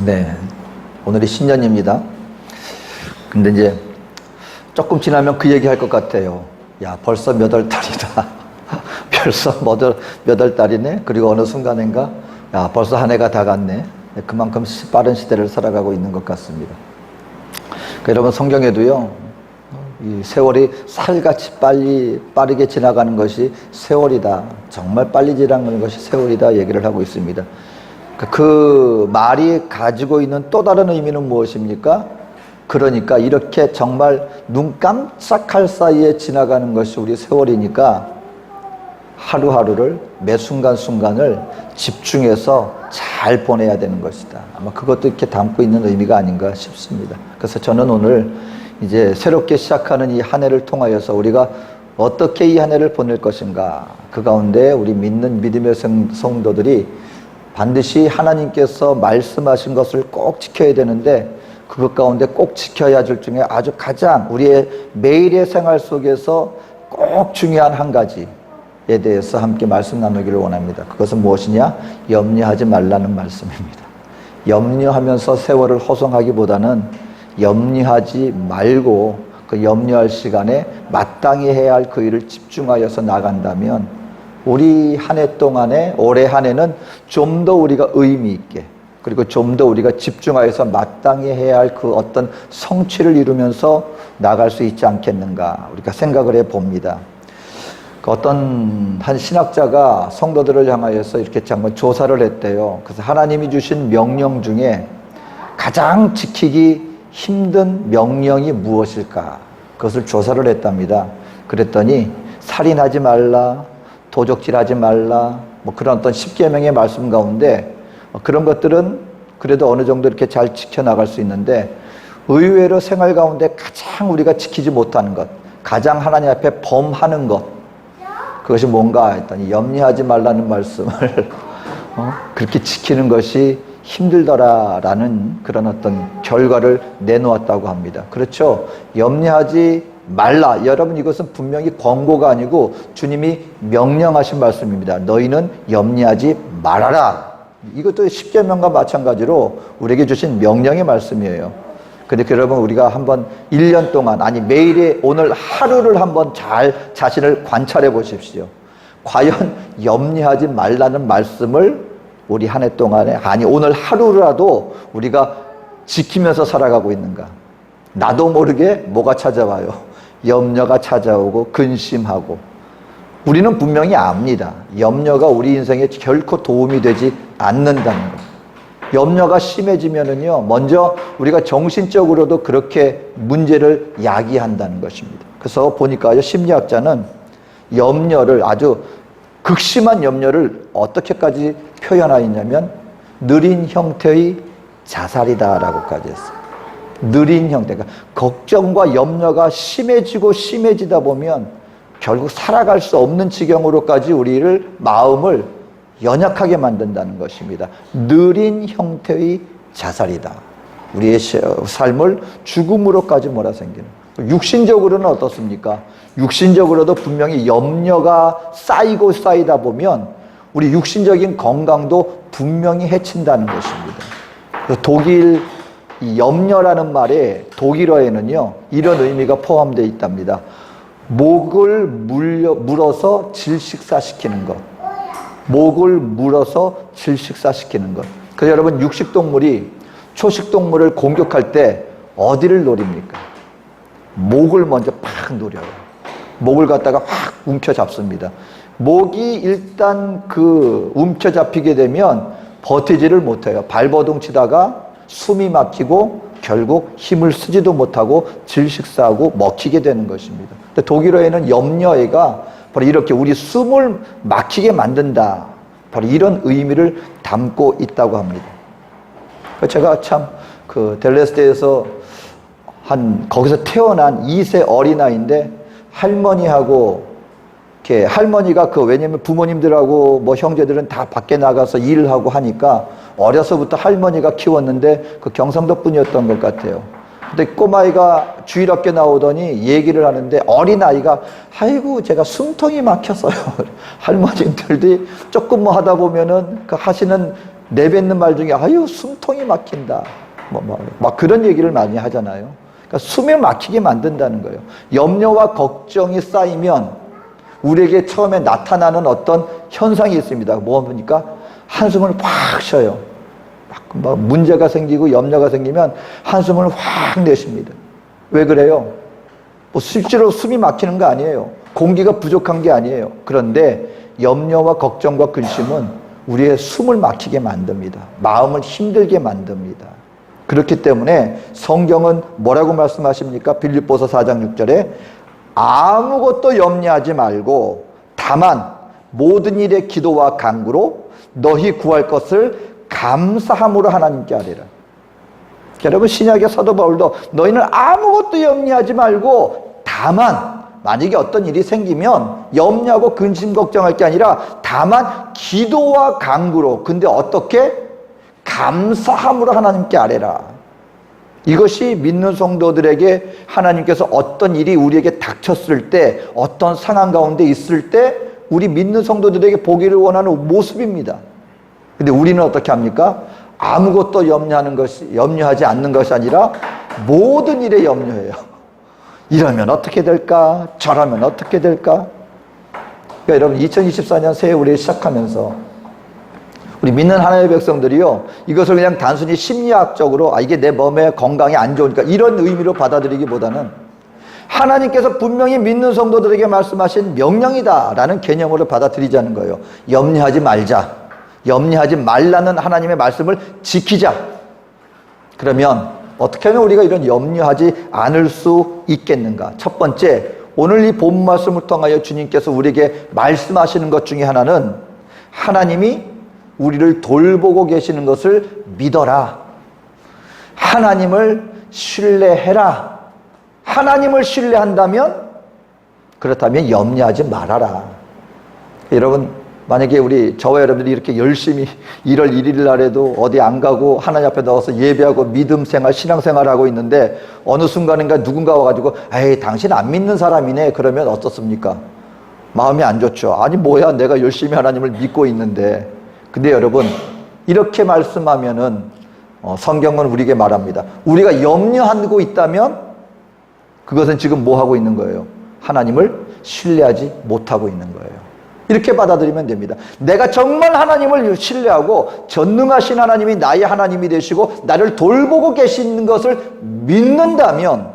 네, 오늘이 신년입니다. 근데 이제 조금 지나면 그 얘기 할 것 같아요. 야, 벌써 몇 월 달이다. 벌써 몇 월 달이네. 그리고 어느 순간인가, 야, 벌써 한 해가 다 갔네. 그만큼 빠른 시대를 살아가고 있는 것 같습니다. 그러니까 여러분, 성경에도요, 이 세월이 살같이 빠르게 지나가는 것이 세월이다. 정말 빨리 지나가는 것이 세월이다. 얘기를 하고 있습니다. 그 말이 가지고 있는 또 다른 의미는 무엇입니까? 그러니까 이렇게 정말 눈 깜짝할 사이에 지나가는 것이 우리 세월이니까 하루하루를 매 순간순간을 집중해서 잘 보내야 되는 것이다. 아마 그것도 이렇게 담고 있는 의미가 아닌가 싶습니다. 그래서 저는 오늘 이제 새롭게 시작하는 이 한 해를 통하여서 우리가 어떻게 이 한 해를 보낼 것인가, 그 가운데 우리 믿는 믿음의 성도들이 반드시 하나님께서 말씀하신 것을 꼭 지켜야 되는데, 그것 가운데 꼭 지켜야 할 중에 아주 가장 우리의 매일의 생활 속에서 꼭 중요한 한 가지에 대해서 함께 말씀 나누기를 원합니다. 그것은 무엇이냐? 염려하지 말라는 말씀입니다. 염려하면서 세월을 허송하기보다는 염려하지 말고 그 염려할 시간에 마땅히 해야 할 그 일을 집중하여서 나간다면 우리 한 해 동안에, 올해 한 해는 좀 더 우리가 의미 있게, 그리고 좀 더 우리가 집중하여서 마땅히 해야 할 그 어떤 성취를 이루면서 나갈 수 있지 않겠는가, 우리가 생각을 해 봅니다. 어떤 한 신학자가 성도들을 향하여서 이렇게 한번 조사를 했대요. 그래서 하나님이 주신 명령 중에 가장 지키기 힘든 명령이 무엇일까? 그것을 조사를 했답니다. 그랬더니 살인하지 말라, 도적질하지 말라, 뭐 그런 어떤 10계명의 말씀 가운데 그런 것들은 그래도 어느 정도 이렇게 잘 지켜나갈 수 있는데, 의외로 생활 가운데 가장 우리가 지키지 못하는 것, 가장 하나님 앞에 범하는 것, 그것이 뭔가 했더니 염려하지 말라는 말씀을 그렇게 지키는 것이 힘들더라라는 그런 어떤 결과를 내놓았다고 합니다. 그렇죠? 염려하지 말라. 여러분, 이것은 분명히 권고가 아니고 주님이 명령하신 말씀입니다. 너희는 염려하지 말아라. 이것도 십계명과 마찬가지로 우리에게 주신 명령의 말씀이에요. 그런데 여러분, 우리가 한번 1년 동안, 아니 매일의 오늘 하루를 한번 잘 자신을 관찰해 보십시오. 과연 염려하지 말라는 말씀을 우리 한 해 동안에, 아니 오늘 하루라도 우리가 지키면서 살아가고 있는가? 나도 모르게 뭐가 찾아와요? 염려가 찾아오고 근심하고. 우리는 분명히 압니다. 염려가 우리 인생에 결코 도움이 되지 않는다는 것. 염려가 심해지면은요, 먼저 우리가 정신적으로도 그렇게 문제를 야기한다는 것입니다. 그래서 보니까요, 심리학자는 염려를, 아주 극심한 염려를 어떻게까지 표현하였냐면 느린 형태의 자살이다라고까지 했어요. 느린 형태. 그러니까 걱정과 염려가 심해지다 보면 결국 살아갈 수 없는 지경으로까지 우리를, 마음을 연약하게 만든다는 것입니다. 느린 형태의 자살이다. 우리의 삶을 죽음으로까지 몰아생기는. 육신적으로는 어떻습니까? 육신적으로도 분명히 염려가 쌓이고 쌓이다 보면 우리 육신적인 건강도 분명히 해친다는 것입니다. 독일 이 염려라는 말에 독일어에는요, 이런 의미가 포함되어 있답니다. 목을 물어서 질식사시키는 것. 목을 물어서 질식사시키는 것. 그래서 여러분, 육식동물이 초식동물을 공격할 때 어디를 노립니까? 목을 먼저 팍 노려요. 목을 갖다가 확 움켜잡습니다. 목이 일단 그 움켜잡히게 되면 버티지를 못해요. 발버둥 치다가 숨이 막히고 결국 힘을 쓰지도 못하고 질식사하고 먹히게 되는 것입니다. 독일어에는 염려가 바로 이렇게 우리 숨을 막히게 만든다, 바로 이런 의미를 담고 있다고 합니다. 제가 참 그 델레스테에서 거기서 태어난 2세 어린아이인데, 할머니하고 이렇게, 할머니가 왜냐면 부모님들하고 뭐 형제들은 다 밖에 나가서 일을 하고 하니까 어려서부터 할머니가 키웠는데 그 경상도 분이었던 것 같아요. 근데 꼬마이가 주일학교 나오더니 얘기를 하는데, 어린아이가 아이고 제가 숨통이 막혀서요. 할머님들도 조금 뭐 하다 보면은 그 하시는 내뱉는 말 중에 아유 숨통이 막힌다 막 그런 얘기를 많이 하잖아요. 그러니까 숨이 막히게 만든다는 거예요. 염려와 걱정이 쌓이면 우리에게 처음에 나타나는 어떤 현상이 있습니다. 뭡니까? 한숨을 확 쉬어요. 막 문제가 생기고 염려가 생기면 한숨을 확 내쉽니다. 왜 그래요? 뭐 실제로 숨이 막히는 거 아니에요. 공기가 부족한 게 아니에요. 그런데 염려와 걱정과 근심은 우리의 숨을 막히게 만듭니다. 마음을 힘들게 만듭니다. 그렇기 때문에 성경은 뭐라고 말씀하십니까? 빌립보서 4장 6절에 아무것도 염려하지 말고 다만 모든 일에 기도와 간구로 너희 구할 것을 감사함으로 하나님께 아뢰라. 여러분 신약의 사도 바울도 너희는 아무것도 염려하지 말고 다만 만약에 어떤 일이 생기면 염려하고 근심 걱정할 게 아니라 다만 기도와 간구로 근데 어떻게? 감사함으로 하나님께 아뢰라. 이것이 믿는 성도들에게 하나님께서 어떤 일이 우리에게 닥쳤을 때 어떤 상황 가운데 있을 때 우리 믿는 성도들에게 보기를 원하는 모습입니다. 근데 우리는 어떻게 합니까? 아무것도 염려하지 않는 것이 아니라 모든 일에 염려해요. 이러면 어떻게 될까? 저러면 어떻게 될까? 그러니까 여러분 2024년 새해 우리 시작하면서 우리 믿는 하나님의 백성들이요 이것을 그냥 단순히 심리학적으로 이게 내 몸에 건강에 안 좋으니까 이런 의미로 받아들이기보다는 하나님께서 분명히 믿는 성도들에게 말씀하신 명령이다라는 개념으로 받아들이자는 거예요. 염려하지 말자. 염려하지 말라는 하나님의 말씀을 지키자. 그러면 어떻게 하면 우리가 이런 염려하지 않을 수 있겠는가? 첫 번째, 오늘 이 본 말씀을 통하여 주님께서 우리에게 말씀하시는 것 중에 하나는 하나님이 우리를 돌보고 계시는 것을 믿어라. 하나님을 신뢰해라. 하나님을 신뢰한다면 그렇다면 염려하지 말아라. 여러분 만약에 저와 여러분들이 이렇게 열심히 1월 1일 날에도 어디 안 가고 하나님 앞에 나와서 예배하고 믿음 생활, 신앙 생활하고 있는데 어느 순간인가 누군가 와가지고 에이 당신 안 믿는 사람이네 그러면 어떻습니까? 마음이 안 좋죠. 아니 뭐야 내가 열심히 하나님을 믿고 있는데. 근데 여러분 이렇게 말씀하면은 성경은 우리에게 말합니다. 우리가 염려하고 있다면 그것은 지금 뭐 하고 있는 거예요? 하나님을 신뢰하지 못하고 있는 거예요. 이렇게 받아들이면 됩니다. 내가 정말 하나님을 신뢰하고 전능하신 하나님이 나의 하나님이 되시고 나를 돌보고 계시는 것을 믿는다면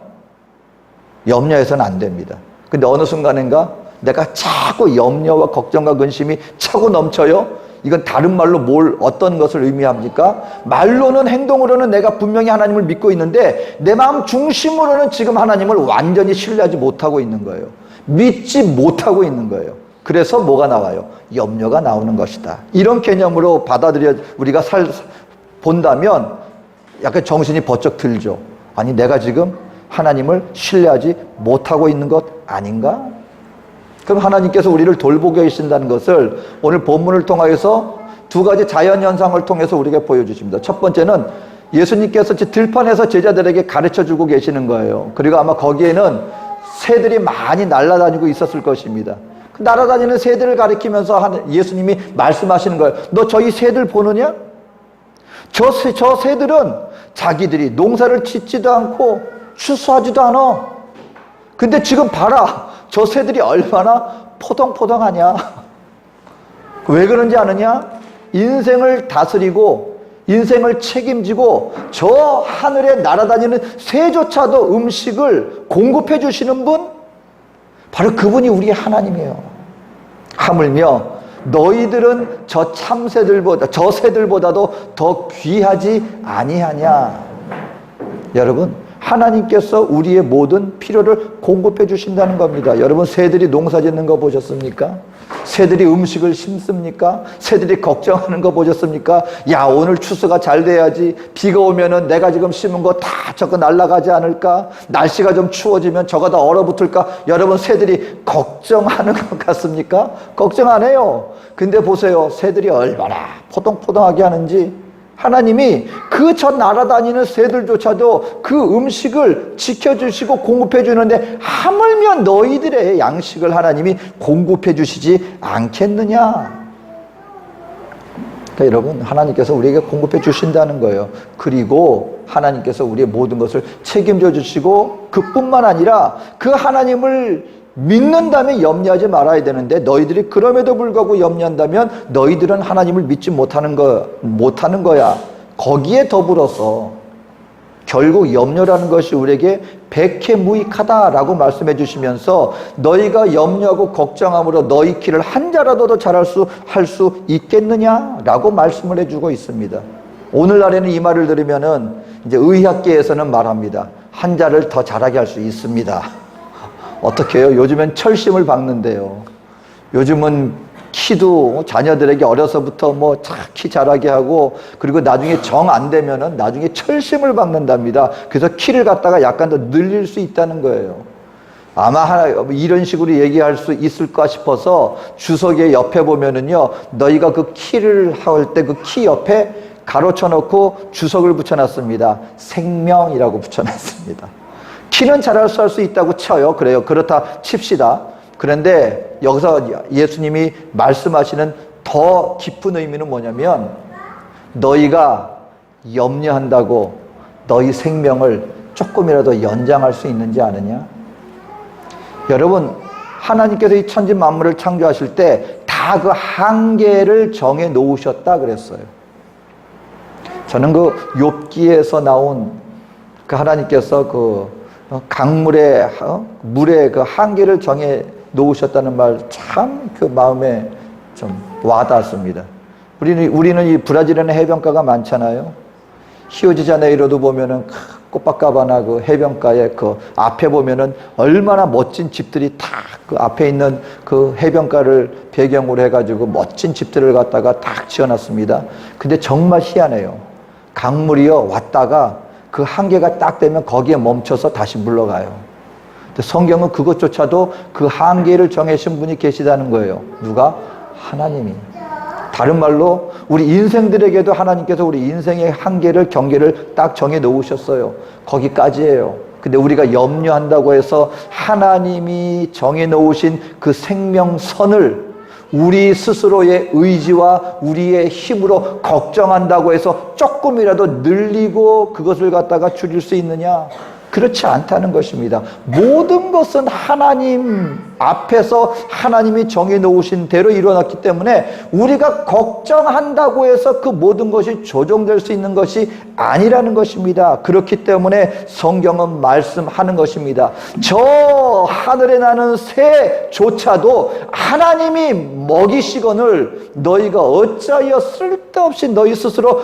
염려해서는 안 됩니다. 근데 어느 순간인가 내가 자꾸 염려와 걱정과 근심이 차고 넘쳐요. 이건 다른 말로 어떤 것을 의미합니까? 말로는 행동으로는 내가 분명히 하나님을 믿고 있는데 내 마음 중심으로는 지금 하나님을 완전히 신뢰하지 못하고 있는 거예요. 믿지 못하고 있는 거예요. 그래서 뭐가 나와요? 염려가 나오는 것이다. 이런 개념으로 우리가 본다면 약간 정신이 번쩍 들죠. 아니 내가 지금 하나님을 신뢰하지 못하고 있는 것 아닌가? 그럼 하나님께서 우리를 돌보고 계신다는 것을 오늘 본문을 통해서 두 가지 자연현상을 통해서 우리에게 보여주십니다. 첫 번째는 예수님께서 들판에서 제자들에게 가르쳐주고 계시는 거예요. 그리고 아마 거기에는 새들이 많이 날아다니고 있었을 것입니다. 날아다니는 새들을 가리키면서 예수님이 말씀하시는 거예요. 너 저희 새들 보느냐? 저 새들은 자기들이 농사를 짓지도 않고 추수하지도 않아. 근데 지금 봐라. 저 새들이 얼마나 포동포동하냐. 왜 그런지 아느냐? 인생을 다스리고 인생을 책임지고 저 하늘에 날아다니는 새조차도 음식을 공급해 주시는 분, 바로 그분이 우리의 하나님이에요. 하물며 너희들은 저 새들보다도 더 귀하지 아니하냐. 여러분 하나님께서 우리의 모든 필요를 공급해 주신다는 겁니다. 여러분 새들이 농사 짓는 거 보셨습니까? 새들이 음식을 심습니까? 새들이 걱정하는 거 보셨습니까? 야 오늘 추수가 잘 돼야지. 비가 오면은 내가 지금 심은 거 다 저거 날아가지 않을까? 날씨가 좀 추워지면 저거 다 얼어붙을까? 여러분 새들이 걱정하는 것 같습니까? 걱정 안 해요. 근데 보세요. 새들이 얼마나 포동포동하게 하는지. 하나님이 그 저 날아다니는 새들조차도 그 음식을 지켜주시고 공급해 주는데 하물며 너희들의 양식을 하나님이 공급해 주시지 않겠느냐. 그러니까 여러분, 하나님께서 우리에게 공급해 주신다는 거예요. 그리고 하나님께서 우리의 모든 것을 책임져 주시고, 그뿐만 아니라 그 하나님을 믿는다면 염려하지 말아야 되는데, 너희들이 그럼에도 불구하고 염려한다면 너희들은 하나님을 믿지 못하는 거야. 거기에 더불어서 결국 염려라는 것이 우리에게 백해무익하다라고 말씀해 주시면서, 너희가 염려하고 걱정함으로 너희 길을 한 자라도 더 잘할 수 있겠느냐라고 말씀을 해주고 있습니다. 오늘날에는 이 말을 들으면은 이제 의학계에서는 말합니다. 한 자를 더 잘하게 할 수 있습니다. 어떻게 해요? 요즘엔 철심을 박는데요. 요즘은 키도 자녀들에게 어려서부터 뭐 키 자라게 하고, 그리고 나중에 정 안 되면은 나중에 철심을 박는답니다. 그래서 키를 갖다가 약간 더 늘릴 수 있다는 거예요. 아마 이런 식으로 얘기할 수 있을까 싶어서 주석의 옆에 보면은요, 너희가 그 키를 할 때 그 키 옆에 가로쳐 놓고 주석을 붙여놨습니다. 생명이라고 붙여놨습니다. 키는 자랄 수 있다고 쳐요. 그래요. 그렇다 칩시다. 그런데 여기서 예수님이 말씀하시는 더 깊은 의미는 뭐냐면, 너희가 염려한다고 너희 생명을 조금이라도 연장할 수 있는지 아느냐? 여러분, 하나님께서 이 천지 만물을 창조하실 때 다 그 한계를 정해 놓으셨다 그랬어요. 저는 그 욥기에서 나온 그 하나님께서 그 강물의 물의 그 한계를 정해 놓으셨다는 말, 참 그 마음에 좀 와닿습니다. 우리는 이 브라질에는 해변가가 많잖아요. 히오디자네이로도 보면은 코파카바나 그 해변가에 그 앞에 보면은 얼마나 멋진 집들이 다 그 앞에 있는 그 해변가를 배경으로 해가지고 멋진 집들을 갖다가 딱 지어놨습니다. 근데 정말 희한해요. 강물이요, 왔다가 그 한계가 딱 되면 거기에 멈춰서 다시 물러가요. 성경은 그것조차도 그 한계를 정해신 분이 계시다는 거예요. 누가? 하나님이. 다른 말로 우리 인생들에게도 하나님께서 우리 인생의 한계를, 경계를 딱 정해 놓으셨어요. 거기까지예요. 근데 우리가 염려한다고 해서 하나님이 정해 놓으신 그 생명선을 우리 스스로의 의지와 우리의 힘으로 걱정한다고 해서 조금이라도 늘리고 그것을 갖다가 줄일 수 있느냐? 그렇지 않다는 것입니다. 모든 것은 하나님 앞에서 하나님이 정해 놓으신 대로 일어났기 때문에 우리가 걱정한다고 해서 그 모든 것이 조정될 수 있는 것이 아니라는 것입니다. 그렇기 때문에 성경은 말씀하는 것입니다. 저 하늘에 나는 새조차도 하나님이 먹이시거늘 너희가 어찌하여 쓸데없이 너희 스스로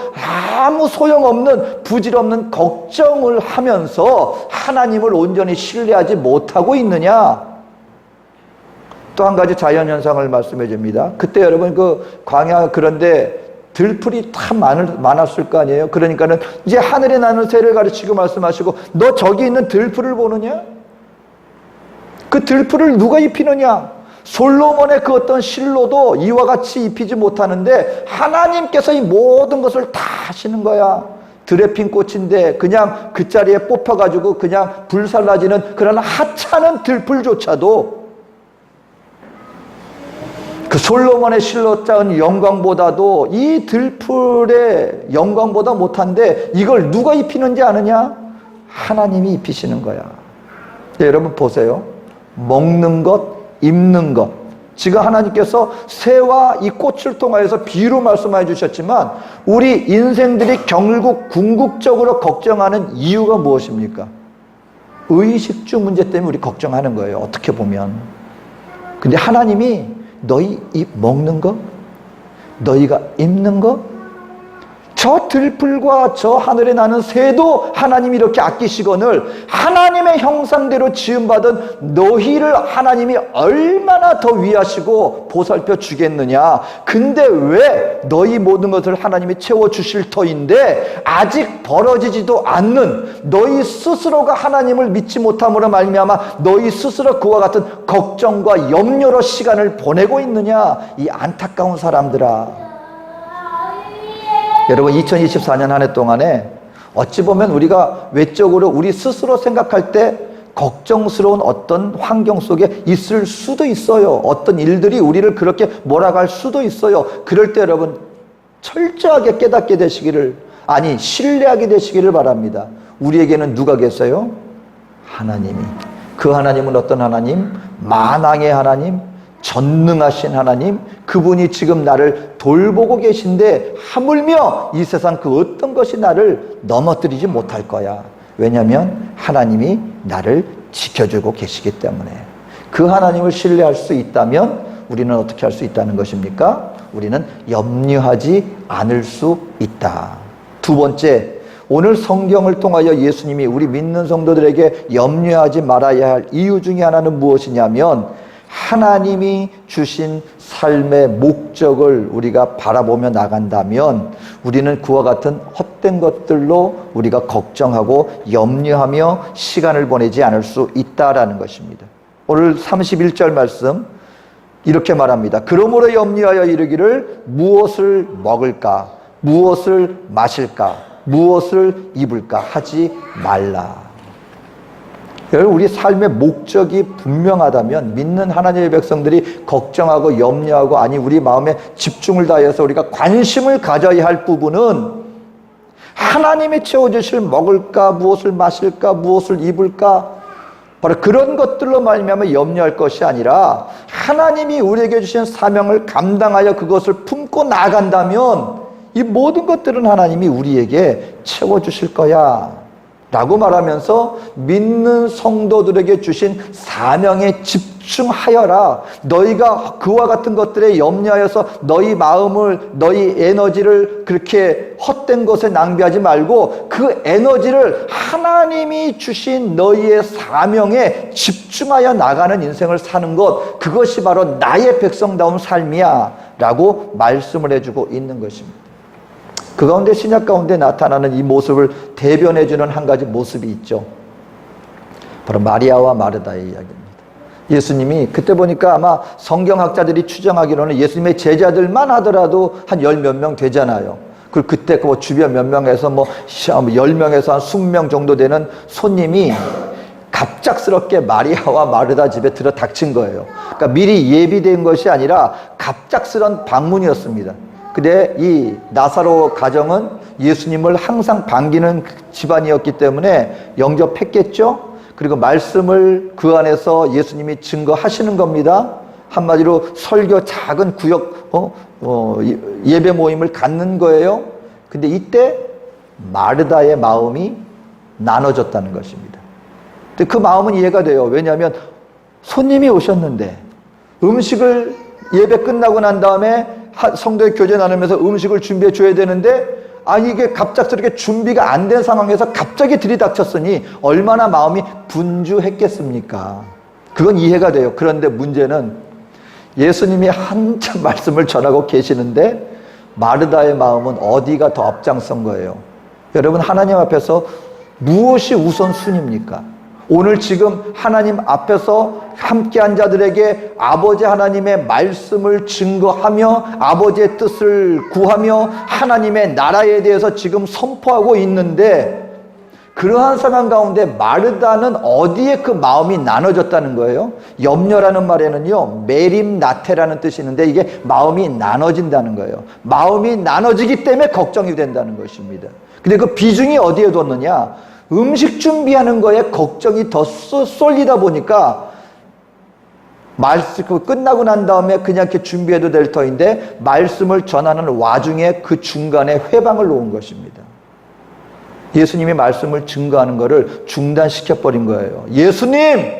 아무 소용없는 부질없는 걱정을 하면서 하나님을 온전히 신뢰하지 못하고 있느냐? 또 한 가지 자연현상을 말씀해 줍니다. 그때 여러분 그 광야, 그런데 들풀이 참 많았을 거 아니에요. 그러니까는 이제 하늘에 나는 새를 가르치고 말씀하시고, 너 저기 있는 들풀을 보느냐? 그 들풀을 누가 입히느냐? 솔로몬의 그 어떤 실로도 이와 같이 입히지 못하는데 하나님께서 이 모든 것을 다 하시는 거야. 들에 핀 꽃인데 그냥 그 자리에 뽑혀가지고 그냥 불살라지는 그런 하찮은 들풀조차도 그 솔로몬의 실로 쌓은 영광보다도 이 들풀의 영광보다 못한데 이걸 누가 입히는지 아느냐? 하나님이 입히시는 거야. 네, 여러분 보세요. 먹는 것, 입는 것. 지금 하나님께서 새와 이 꽃을 통하여서 비유로 말씀해 주셨지만 우리 인생들이 결국 궁극적으로 걱정하는 이유가 무엇입니까? 의식주 문제 때문에 우리 걱정하는 거예요. 어떻게 보면. 근데 하나님이 너희 입 먹는 거, 너희가 입는 거, 저 들풀과 저 하늘에 나는 새도 하나님이 이렇게 아끼시거늘 하나님의 형상대로 지음받은 너희를 하나님이 얼마나 더 위하시고 보살펴 주겠느냐. 근데 왜 너희 모든 것을 하나님이 채워주실 터인데 아직 벌어지지도 않는 너희 스스로가 하나님을 믿지 못함으로 말미암아 너희 스스로 그와 같은 걱정과 염려로 시간을 보내고 있느냐. 이 안타까운 사람들아. 여러분 2024년 한 해 동안에 어찌 보면 우리가 외적으로 우리 스스로 생각할 때 걱정스러운 어떤 환경 속에 있을 수도 있어요. 어떤 일들이 우리를 그렇게 몰아갈 수도 있어요. 그럴 때 여러분 철저하게 깨닫게 되시기를, 아니 신뢰하게 되시기를 바랍니다. 우리에게는 누가 계세요? 하나님이. 그 하나님은 어떤 하나님? 만왕의 하나님, 전능하신 하나님, 그분이 지금 나를 돌보고 계신데 하물며 이 세상 그 어떤 것이 나를 넘어뜨리지 못할 거야. 왜냐하면 하나님이 나를 지켜주고 계시기 때문에. 그 하나님을 신뢰할 수 있다면 우리는 어떻게 할 수 있다는 것입니까? 우리는 염려하지 않을 수 있다. 두 번째, 오늘 성경을 통하여 예수님이 우리 믿는 성도들에게 염려하지 말아야 할 이유 중에 하나는 무엇이냐면, 하나님이 주신 삶의 목적을 우리가 바라보며 나간다면 우리는 그와 같은 헛된 것들로 우리가 걱정하고 염려하며 시간을 보내지 않을 수 있다라는 것입니다. 오늘 31절 말씀 이렇게 말합니다. 그러므로 염려하여 이르기를 무엇을 먹을까, 무엇을 마실까, 무엇을 입을까 하지 말라. 여러분, 우리 삶의 목적이 분명하다면 믿는 하나님의 백성들이 걱정하고 염려하고, 아니 우리 마음에 집중을 다해서 우리가 관심을 가져야 할 부분은 하나님이 채워주실 먹을까, 무엇을 마실까, 무엇을 입을까, 바로 그런 것들로 말미암아 염려할 것이 아니라 하나님이 우리에게 주신 사명을 감당하여 그것을 품고 나아간다면 이 모든 것들은 하나님이 우리에게 채워주실 거야 라고 말하면서 믿는 성도들에게 주신 사명에 집중하여라. 너희가 그와 같은 것들에 염려하여서 너희 마음을, 너희 에너지를 그렇게 헛된 것에 낭비하지 말고 그 에너지를 하나님이 주신 너희의 사명에 집중하여 나가는 인생을 사는 것, 그것이 바로 나의 백성다운 삶이야 라고 말씀을 해주고 있는 것입니다. 그 가운데 신약 가운데 나타나는 이 모습을 대변해주는 한 가지 모습이 있죠. 바로 마리아와 마르다의 이야기입니다. 예수님이 그때 보니까 아마 성경학자들이 추정하기로는 예수님의 제자들만 하더라도 한 10몇 명 되잖아요. 그리고 그때 그 주변 몇 명에서 10명에서 한 20명 정도 되는 손님이 갑작스럽게 마리아와 마르다 집에 들어 닥친 거예요. 그러니까 미리 예비된 것이 아니라 갑작스런 방문이었습니다. 근데 이 나사로 가정은 예수님을 항상 반기는 집안이었기 때문에 영접했겠죠. 그리고 말씀을 그 안에서 예수님이 증거하시는 겁니다. 한마디로 설교 작은 구역 예배 모임을 갖는 거예요. 근데 이때 마르다의 마음이 나눠졌다는 것입니다. 근데 그 마음은 이해가 돼요. 왜냐하면 손님이 오셨는데 음식을 예배 끝나고 난 다음에 성도의 교제 나누면서 음식을 준비해 줘야 되는데, 이게 갑작스럽게 준비가 안 된 상황에서 갑자기 들이닥쳤으니 얼마나 마음이 분주했겠습니까? 그건 이해가 돼요. 그런데 문제는 예수님이 한참 말씀을 전하고 계시는데 마르다의 마음은 어디가 더 앞장선 거예요? 여러분, 하나님 앞에서 무엇이 우선순위입니까? 오늘 지금 하나님 앞에서 함께한 자들에게 아버지 하나님의 말씀을 증거하며 아버지의 뜻을 구하며 하나님의 나라에 대해서 지금 선포하고 있는데, 그러한 상황 가운데 마르다는 어디에 그 마음이 나눠졌다는 거예요? 염려라는 말에는요, 메림나테라는 뜻이 있는데 이게 마음이 나눠진다는 거예요. 마음이 나눠지기 때문에 걱정이 된다는 것입니다. 근데 그 비중이 어디에 뒀느냐? 음식 준비하는 거에 걱정이 더 쏠리다 보니까 말씀 끝나고 난 다음에 그냥 이렇게 준비해도 될 터인데 말씀을 전하는 와중에 그 중간에 회방을 놓은 것입니다. 예수님이 말씀을 증거하는 것을 중단시켜버린 거예요. 예수님!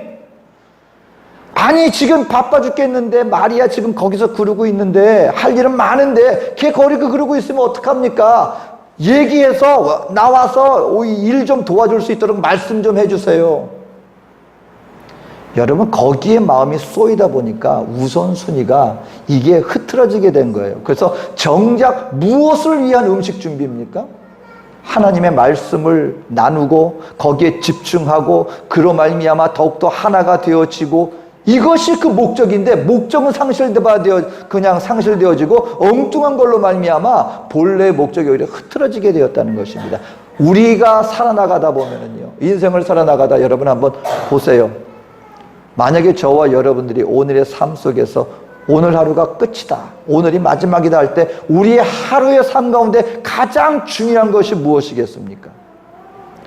아니 지금 바빠 죽겠는데 마리아 지금 거기서 그러고 있는데 할 일은 많은데 걔 거기서 그러고 있으면 어떡합니까? 얘기해서 나와서 일 좀 도와줄 수 있도록 말씀 좀 해주세요. 여러분, 거기에 마음이 쏘이다 보니까 우선순위가 이게 흐트러지게 된 거예요. 그래서 정작 무엇을 위한 음식 준비입니까? 하나님의 말씀을 나누고 거기에 집중하고 그로 말미암아 더욱더 하나가 되어지고, 이것이 그 목적인데 목적은 그냥 상실되어지고 엉뚱한 걸로 말미암아 본래의 목적이 오히려 흐트러지게 되었다는 것입니다. 우리가 살아나가다 보면은요, 인생을 살아나가다 여러분 한번 보세요. 만약에 저와 여러분들이 오늘의 삶 속에서 오늘 하루가 끝이다. 오늘이 마지막이다 할 때 우리의 하루의 삶 가운데 가장 중요한 것이 무엇이겠습니까?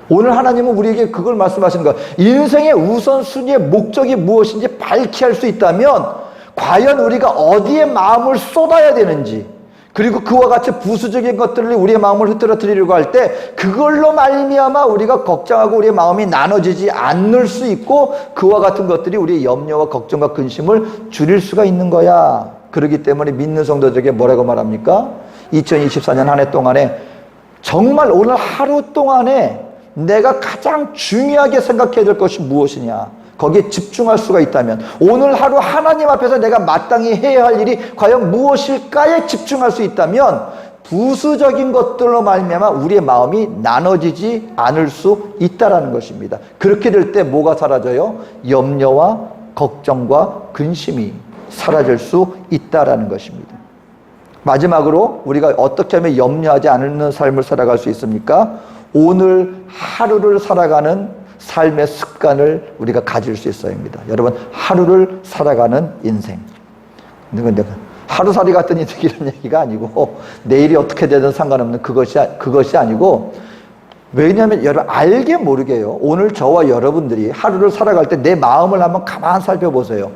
오늘 하나님은 우리에게 그걸 말씀하시는 거예요. 인생의 우선순위의 목적이 무엇인지 밝히 할 수 있다면 과연 우리가 어디에 마음을 쏟아야 되는지, 그리고 그와 같이 부수적인 것들을 우리의 마음을 흐트러뜨리려고 할 때 그걸로 말미암아 우리가 걱정하고 우리의 마음이 나눠지지 않을 수 있고, 그와 같은 것들이 우리의 염려와 걱정과 근심을 줄일 수가 있는 거야. 그렇기 때문에 믿는 성도들에게 뭐라고 말합니까? 2024년 한 해 동안에 정말 오늘 하루 동안에 내가 가장 중요하게 생각해야 될 것이 무엇이냐, 거기에 집중할 수가 있다면, 오늘 하루 하나님 앞에서 내가 마땅히 해야 할 일이 과연 무엇일까에 집중할 수 있다면 부수적인 것들로 말미암아 우리의 마음이 나눠지지 않을 수 있다라는 것입니다. 그렇게 될 때 뭐가 사라져요? 염려와 걱정과 근심이 사라질 수 있다라는 것입니다. 마지막으로 우리가 어떻게 하면 염려하지 않는 삶을 살아갈 수 있습니까? 오늘 하루를 살아가는 삶의 습관을 우리가 가질 수 있어야 합니다. 여러분, 하루를 살아가는 인생. 근데 하루살이 같은 인생 이런 얘기가 아니고 내일이 어떻게 되든 상관없는 그것이 아니고, 왜냐하면 여러분 알게 모르게요, 오늘 저와 여러분들이 하루를 살아갈 때 내 마음을 한번 가만 살펴보세요.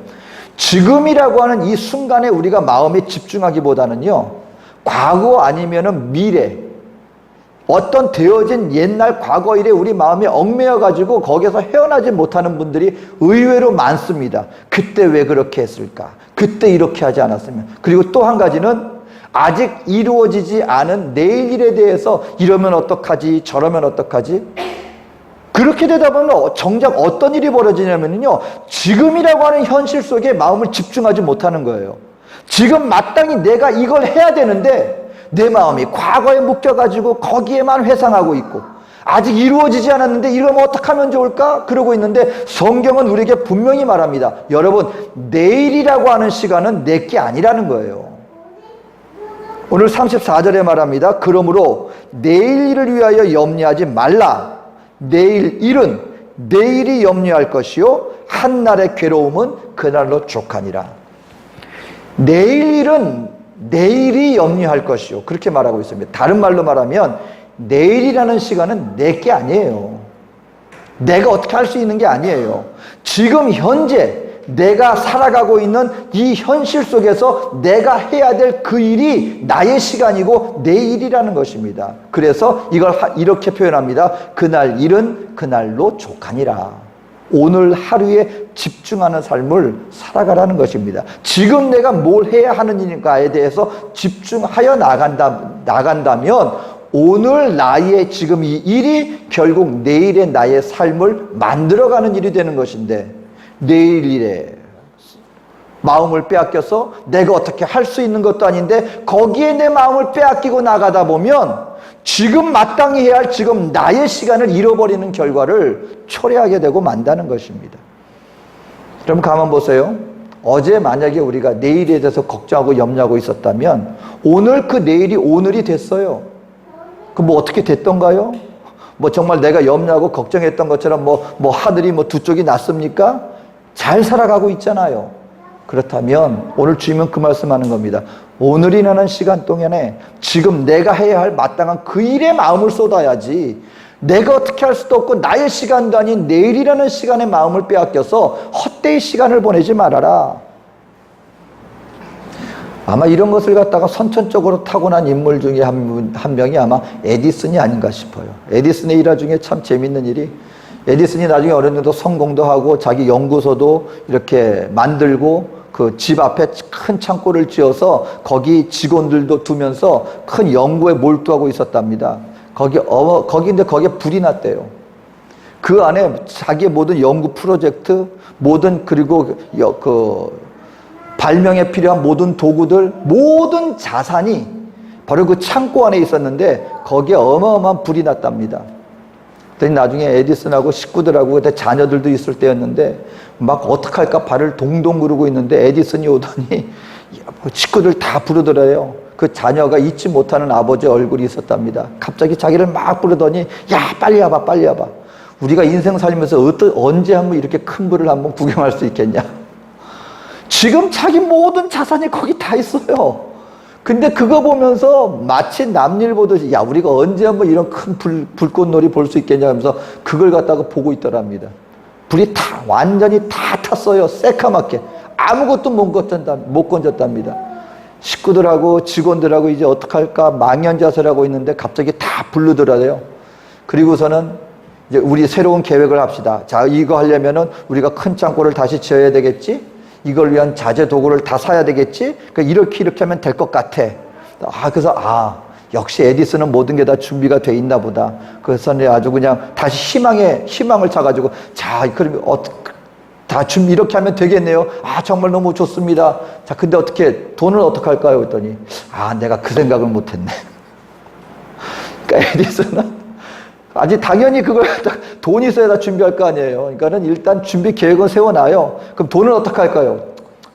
지금이라고 하는 이 순간에 우리가 마음에 집중하기보다는요, 과거 아니면은 미래, 어떤 되어진 옛날 과거 일에 우리 마음이 얽매여 가지고 거기에서 헤어나지 못하는 분들이 의외로 많습니다. 그때 왜 그렇게 했을까? 그때 이렇게 하지 않았으면. 그리고 또 한 가지는 아직 이루어지지 않은 내일 일에 대해서 이러면 어떡하지? 저러면 어떡하지? 그렇게 되다 보면 정작 어떤 일이 벌어지냐면요, 지금이라고 하는 현실 속에 마음을 집중하지 못하는 거예요. 지금 마땅히 내가 이걸 해야 되는데 내 마음이 과거에 묶여가지고 거기에만 회상하고 있고, 아직 이루어지지 않았는데 이러면 어떻게 하면 좋을까? 그러고 있는데 성경은 우리에게 분명히 말합니다. 여러분, 내일이라고 하는 시간은 내게 아니라는 거예요. 오늘 34절에 말합니다. 그러므로 내일 일을 위하여 염려하지 말라. 내일 일은 내일이 염려할 것이요 한날의 괴로움은 그날로 족하니라. 내일 일은 내일이 염려할 것이요, 그렇게 말하고 있습니다. 다른 말로 말하면 내일이라는 시간은 내게 아니에요. 내가 어떻게 할 수 있는 게 아니에요. 지금 현재 내가 살아가고 있는 이 현실 속에서 내가 해야 될 그 일이 나의 시간이고 내 일이라는 것입니다. 그래서 이걸 이렇게 표현합니다. 그날 일은 그날로 족하니라. 오늘 하루에 집중하는 삶을 살아가라는 것입니다. 지금 내가 뭘 해야 하는 일인가에 대해서 집중하여 나간다면 오늘 나의 지금 이 일이 결국 내일의 나의 삶을 만들어가는 일이 되는 것인데, 내일 일에 마음을 빼앗겨서 내가 어떻게 할 수 있는 것도 아닌데 거기에 내 마음을 빼앗기고 나가다 보면 지금 마땅히 해야 할 지금 나의 시간을 잃어버리는 결과를 초래하게 되고 만다는 것입니다. 그럼 가만 보세요. 어제 만약에 우리가 내일에 대해서 걱정하고 염려하고 있었다면 오늘 그 내일이 오늘이 됐어요. 그럼 뭐 어떻게 됐던가요? 뭐 정말 내가 염려하고 걱정했던 것처럼 뭐 하늘이 두 쪽이 났습니까? 잘 살아가고 있잖아요. 그렇다면 오늘 주님은 그 말씀하는 겁니다. 오늘이라는 시간 동안에 지금 내가 해야 할 마땅한 그 일에 마음을 쏟아야지, 내가 어떻게 할 수도 없고 나의 시간도 아닌 내일이라는 시간에 마음을 빼앗겨서 헛되이 시간을 보내지 말아라. 아마 이런 것을 갖다가 선천적으로 타고난 인물 중에 한 명이 아마 에디슨이 아닌가 싶어요. 에디슨의 일화 중에 참 재밌는 일이, 에디슨이 나중에 어느 정도 성공도 하고 자기 연구소도 이렇게 만들고 그 집 앞에 큰 창고를 지어서 거기 직원들도 두면서 큰 연구에 몰두하고 있었답니다. 거기에 불이 났대요. 그 안에 자기의 모든 연구 프로젝트, 그리고 그 발명에 필요한 모든 도구들, 모든 자산이 바로 그 창고 안에 있었는데 거기에 어마어마한 불이 났답니다. 그랬더니 나중에 에디슨하고 식구들하고 그때 자녀들도 있을 때였는데 막 어떡할까 발을 동동 구르고 있는데 에디슨이 오더니 식구들 다 부르더래요. 그 자녀가 잊지 못하는 아버지 얼굴이 있었답니다. 갑자기 자기를 막 부르더니 야 빨리 와봐 빨리 와봐. 우리가 인생 살면서 언제 한번 이렇게 큰 불을 한번 구경할 수 있겠냐. 지금 자기 모든 자산이 거기 다 있어요. 근데 그거 보면서 마치 남일 보듯이 야 우리가 언제 한번 이런 큰 불꽃놀이 볼 수 있겠냐 하면서 그걸 갖다가 보고 있더랍니다. 불이 다 완전히 다 탔어요. 새카맣게 아무것도 못 건졌답니다. 식구들하고 직원들하고 이제 어떡할까 망연자세라고 있는데 갑자기 다 부르더라고요. 그리고서는 이제 우리 새로운 계획을 합시다. 자, 이거 하려면은 우리가 큰 창고를 다시 지어야 되겠지? 이걸 위한 자재 도구를 다 사야 되겠지? 그러니까 이렇게 하면 될 것 같아. 그래서 역시 에디슨은 모든 게 다 준비가 돼 있나 보다. 그래서 아주 그냥 다시 희망을 차가지고 자, 그러면 다 준비 이렇게 하면 되겠네요. 정말 너무 좋습니다. 자, 근데 돈을 어떻게 할까요? 그랬더니 내가 그 생각을 못했네. 그러니까 에디슨은 아직 당연히 그걸 돈이 있어야 다 준비할 거 아니에요. 그러니까는 일단 준비 계획은 세워놔요. 그럼 돈은 어떻게 할까요?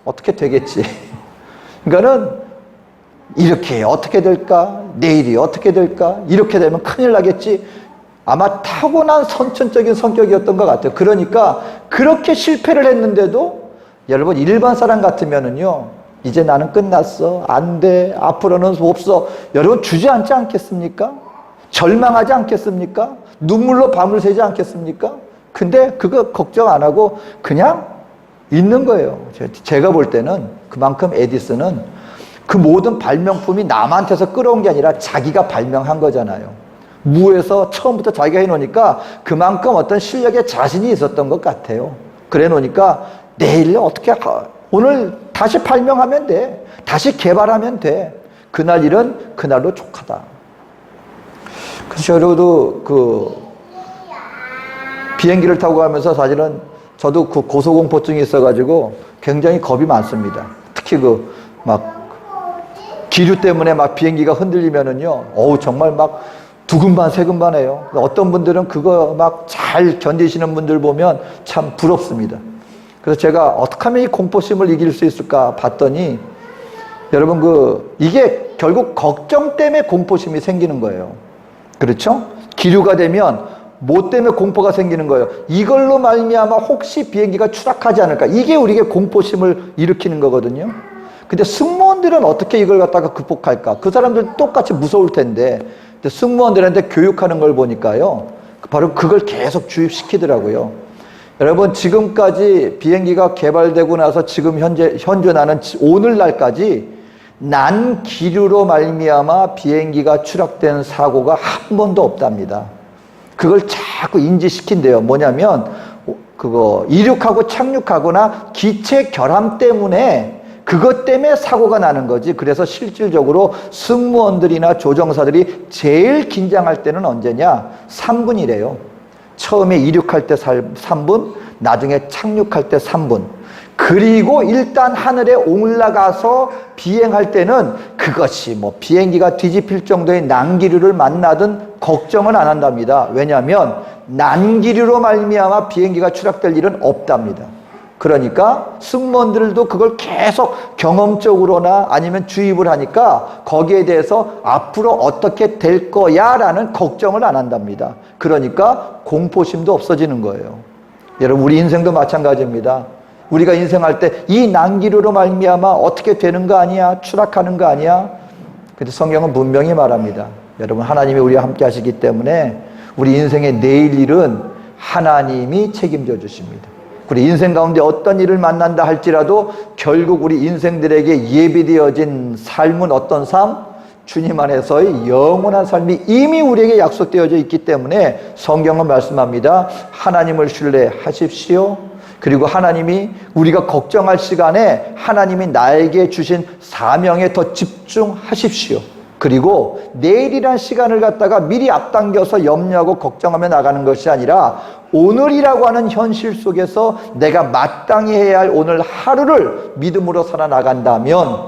어떻게 되겠지. 그러니까는 이렇게 어떻게 될까? 내일이 어떻게 될까? 이렇게 되면 큰일 나겠지. 아마 타고난 선천적인 성격이었던 것 같아요. 그러니까 그렇게 실패를 했는데도 여러분 일반 사람 같으면은요, 이제 나는 끝났어. 안 돼. 앞으로는 없어. 여러분 주저앉지 않겠습니까? 절망하지 않겠습니까? 눈물로 밤을 새지 않겠습니까? 근데 그거 걱정 안 하고 그냥 있는 거예요. 제가 볼 때는 그만큼 에디슨은 그 모든 발명품이 남한테서 끌어온 게 아니라 자기가 발명한 거잖아요. 무에서 처음부터 자기가 해놓으니까 그만큼 어떤 실력에 자신이 있었던 것 같아요. 그래 놓으니까 내일 오늘 다시 발명하면 돼. 다시 개발하면 돼. 그날 일은 그날로 족하다. 그래서 저도 비행기를 타고 가면서 사실은 저도 고소공포증이 있어가지고 굉장히 겁이 많습니다. 특히 기류 때문에 비행기가 흔들리면은요, 정말 두근반 세근반해요. 어떤 분들은 그거 잘 견디시는 분들 보면 참 부럽습니다. 그래서 제가 어떻게 하면 이 공포심을 이길 수 있을까 봤더니 여러분 이게 결국 걱정 때문에 공포심이 생기는 거예요. 그렇죠? 기류가 되면 뭐 때문에 공포가 생기는 거예요? 이걸로 말미암아 혹시 비행기가 추락하지 않을까? 이게 우리에게 공포심을 일으키는 거거든요. 근데 승무원들은 어떻게 이걸 갖다가 극복할까? 그 사람들 똑같이 무서울 텐데 승무원들한테 교육하는 걸 보니까요, 바로 그걸 계속 주입시키더라고요. 여러분 지금까지 비행기가 개발되고 나서 지금 현재 나는 오늘날까지 난 기류로 말미암아 비행기가 추락된 사고가 한 번도 없답니다. 그걸 자꾸 인지시킨대요. 뭐냐면 이륙하고 착륙하거나 기체 결함 때문에 그것 때문에 사고가 나는 거지. 그래서 실질적으로 승무원들이나 조종사들이 제일 긴장할 때는 언제냐? 3분이래요. 처음에 이륙할 때 3분, 나중에 착륙할 때 3분. 그리고 일단 하늘에 올라가서 비행할 때는 그것이 비행기가 뒤집힐 정도의 난기류를 만나든 걱정은 안 한답니다. 왜냐하면 난기류로 말미암아 비행기가 추락될 일은 없답니다. 그러니까 승무원들도 그걸 계속 경험적으로나 아니면 주입을 하니까 거기에 대해서 앞으로 어떻게 될 거야 라는 걱정을 안 한답니다. 그러니까 공포심도 없어지는 거예요. 여러분 우리 인생도 마찬가지입니다. 우리가 인생할 때 이 난기류로 말미암아 어떻게 되는 거 아니야? 추락하는 거 아니야? 근데 성경은 분명히 말합니다. 여러분 하나님이 우리와 함께 하시기 때문에 우리 인생의 내일 일은 하나님이 책임져 주십니다. 우리 인생 가운데 어떤 일을 만난다 할지라도 결국 우리 인생들에게 예비되어진 삶은 어떤 삶? 주님 안에서의 영원한 삶이 이미 우리에게 약속되어져 있기 때문에 성경은 말씀합니다. 하나님을 신뢰하십시오. 그리고 하나님이 우리가 걱정할 시간에 하나님이 나에게 주신 사명에 더 집중하십시오. 그리고 내일이란 시간을 갖다가 미리 앞당겨서 염려하고 걱정하며 나가는 것이 아니라 오늘이라고 하는 현실 속에서 내가 마땅히 해야 할 오늘 하루를 믿음으로 살아나간다면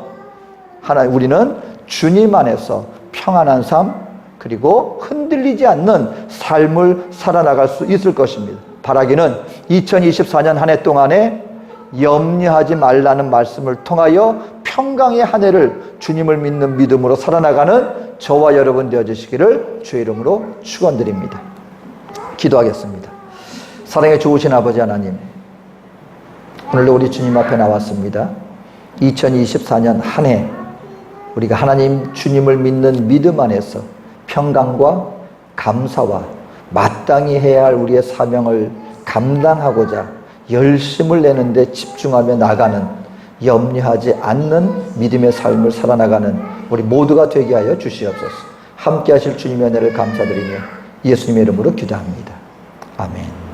우리는 주님 안에서 평안한 삶 그리고 흔들리지 않는 삶을 살아나갈 수 있을 것입니다. 바라기는 2024년 한 해 동안에 염려하지 말라는 말씀을 통하여 평강의 한 해를 주님을 믿는 믿음으로 살아나가는 저와 여러분 되어주시기를 주의 이름으로 축원드립니다. 기도하겠습니다. 사랑에 좋으신 아버지 하나님, 오늘도 우리 주님 앞에 나왔습니다. 2024년 한 해 우리가 하나님 주님을 믿는 믿음 안에서 평강과 감사와 마땅히 해야 할 우리의 사명을 감당하고자 열심을 내는데 집중하며 나가는, 염려하지 않는 믿음의 삶을 살아나가는 우리 모두가 되게 하여 주시옵소서. 함께 하실 주님의 은혜를 감사드리며 예수님의 이름으로 기도합니다. 아멘.